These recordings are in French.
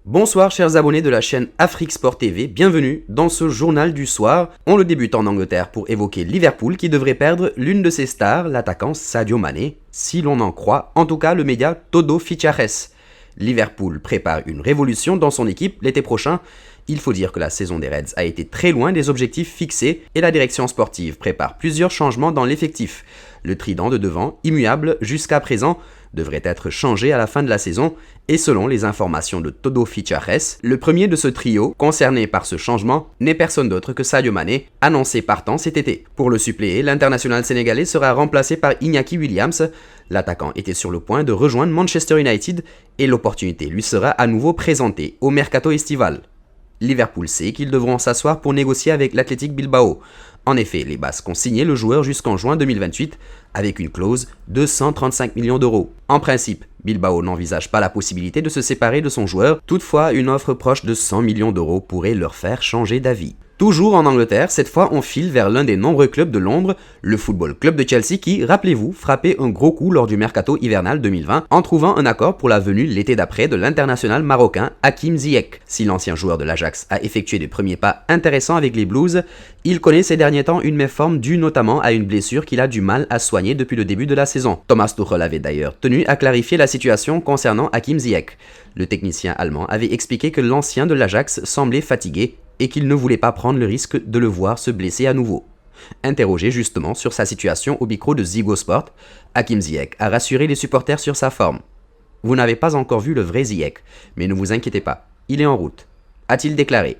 Bonsoir chers abonnés de la chaîne Afrique Sport TV, bienvenue dans ce journal du soir. On le débute en Angleterre pour évoquer Liverpool qui devrait perdre l'une de ses stars, l'attaquant Sadio Mané, si l'on en croit en tout cas le média Todo Fichajes. Liverpool prépare une révolution dans son équipe l'été prochain. Il faut dire que la saison des Reds a été très loin des objectifs fixés et la direction sportive prépare plusieurs changements dans l'effectif. Le trident de devant, immuable jusqu'à présent, devrait être changé à la fin de la saison et selon les informations de Todo Fichajes, le premier de ce trio concerné par ce changement n'est personne d'autre que Sadio Mané, annoncé partant cet été. Pour le suppléer, l'international sénégalais sera remplacé par Iñaki Williams. L'attaquant était sur le point de rejoindre Manchester United et l'opportunité lui sera à nouveau présentée au mercato estival. Liverpool sait qu'ils devront s'asseoir pour négocier avec l'Athletic Bilbao. En effet, les Basques ont signé le joueur jusqu'en juin 2028 avec une clause de 135 millions d'euros. En principe, Bilbao n'envisage pas la possibilité de se séparer de son joueur, toutefois une offre proche de 100 millions d'euros pourrait leur faire changer d'avis. Toujours en Angleterre, cette fois on file vers l'un des nombreux clubs de Londres, le Football Club de Chelsea qui, rappelez-vous, frappait un gros coup lors du mercato hivernal 2020 en trouvant un accord pour la venue l'été d'après de l'international marocain Hakim Ziyech. Si l'ancien joueur de l'Ajax a effectué des premiers pas intéressants avec les Blues, il connaît ces derniers temps une méforme due notamment à une blessure qu'il a du mal à soigner depuis le début de la saison. Thomas Tuchel avait d'ailleurs tenu à clarifier la situation concernant Hakim Ziyech. Le technicien allemand avait expliqué que l'ancien de l'Ajax semblait fatigué et qu'il ne voulait pas prendre le risque de le voir se blesser à nouveau. Interrogé justement sur sa situation au micro de Ziggo Sport, Hakim Ziyech a rassuré les supporters sur sa forme. « Vous n'avez pas encore vu le vrai Ziyech, mais ne vous inquiétez pas, il est en route », a-t-il déclaré.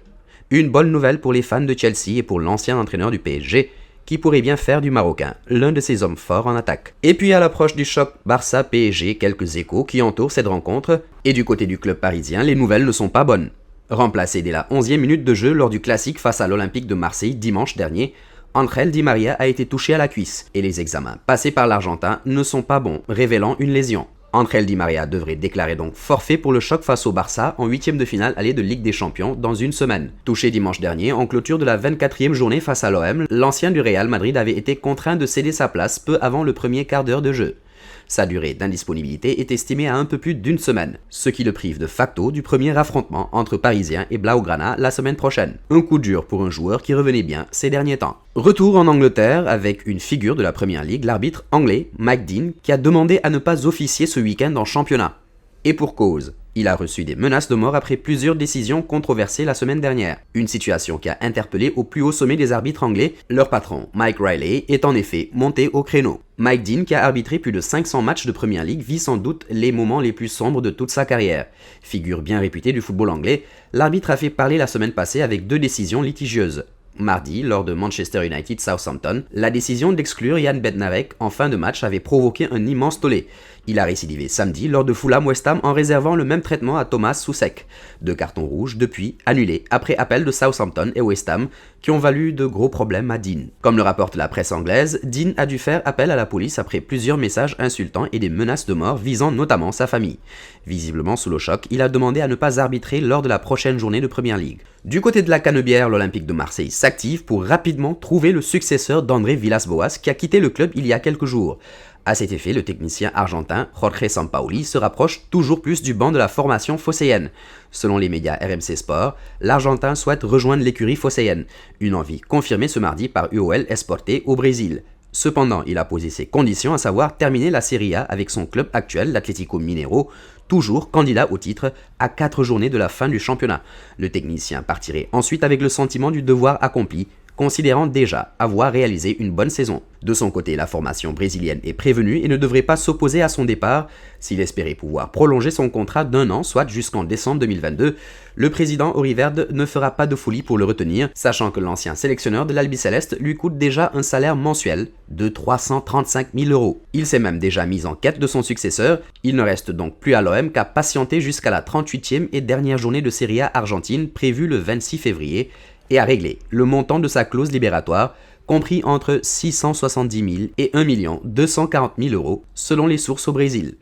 Une bonne nouvelle pour les fans de Chelsea et pour l'ancien entraîneur du PSG, qui pourrait bien faire du Marocain l'un de ses hommes forts en attaque. Et puis à l'approche du choc Barça-PSG, quelques échos qui entourent cette rencontre, et du côté du club parisien, les nouvelles ne sont pas bonnes. Remplacé dès la 11e minute de jeu lors du classique face à l'Olympique de Marseille dimanche dernier, Ángel Di María a été touché à la cuisse et les examens passés par l'Argentin ne sont pas bons, révélant une lésion. Ángel Di María devrait déclarer donc forfait pour le choc face au Barça en 8e de finale allée de Ligue des Champions dans une semaine. Touché dimanche dernier, en clôture de la 24e journée face à l'OM, l'ancien du Real Madrid avait été contraint de céder sa place peu avant le premier quart d'heure de jeu. Sa durée d'indisponibilité est estimée à un peu plus d'une semaine, ce qui le prive de facto du premier affrontement entre Parisiens et Blaugrana la semaine prochaine. Un coup dur pour un joueur qui revenait bien ces derniers temps. Retour en Angleterre avec une figure de la Premier League, l'arbitre anglais Mike Dean, qui a demandé à ne pas officier ce week-end en championnat. Et pour cause. Il a reçu des menaces de mort après plusieurs décisions controversées la semaine dernière. Une situation qui a interpellé au plus haut sommet des arbitres anglais. Leur patron, Mike Riley, est en effet monté au créneau. Mike Dean, qui a arbitré plus de 500 matchs de Premier League, vit sans doute les moments les plus sombres de toute sa carrière. Figure bien réputée du football anglais, l'arbitre a fait parler la semaine passée avec deux décisions litigieuses. Mardi, lors de Manchester United-Southampton, la décision d'exclure Jan Bednarek en fin de match avait provoqué un immense tollé. Il a récidivé samedi lors de Fulham-West Ham en réservant le même traitement à Thomas Soucek. Deux cartons rouges depuis annulés après appel de Southampton et West Ham qui ont valu de gros problèmes à Dean. Comme le rapporte la presse anglaise, Dean a dû faire appel à la police après plusieurs messages insultants et des menaces de mort visant notamment sa famille. Visiblement sous le choc, il a demandé à ne pas arbitrer lors de la prochaine journée de Premier League. Du côté de la Canebière, l'Olympique de Marseille s'active pour rapidement trouver le successeur d'André Villas-Boas qui a quitté le club il y a quelques jours. À cet effet, le technicien argentin Jorge Sampaoli se rapproche toujours plus du banc de la formation phocéenne. Selon les médias RMC Sport, l'Argentin souhaite rejoindre l'écurie phocéenne, une envie confirmée ce mardi par UOL Esporte au Brésil. Cependant, il a posé ses conditions, à savoir terminer la Serie A avec son club actuel, l'Atlético Mineiro, toujours candidat au titre, à 4 journées de la fin du championnat. Le technicien partirait ensuite avec le sentiment du devoir accompli, considérant déjà avoir réalisé une bonne saison. De son côté, la formation brésilienne est prévenue et ne devrait pas s'opposer à son départ. S'il espérait pouvoir prolonger son contrat d'1 an, soit jusqu'en décembre 2022, le président Auriverde ne fera pas de folie pour le retenir, sachant que l'ancien sélectionneur de l'Albiceleste lui coûte déjà un salaire mensuel de 335 000 €. Il s'est même déjà mis en quête de son successeur, il ne reste donc plus à l'OM qu'à patienter jusqu'à la 38e et dernière journée de Serie A argentine prévue le 26 février, et à régler le montant de sa clause libératoire, compris entre 670 000 et 1 240 000 € selon les sources au Brésil.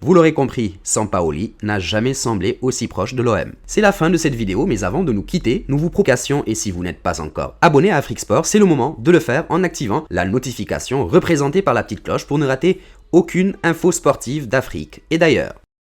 Vous l'aurez compris, Sampaoli n'a jamais semblé aussi proche de l'OM. C'est la fin de cette vidéo, mais avant de nous quitter, nous vous provoquons et si vous n'êtes pas encore abonné à Afrique Sport, c'est le moment de le faire en activant la notification représentée par la petite cloche pour ne rater aucune info sportive d'Afrique et d'ailleurs.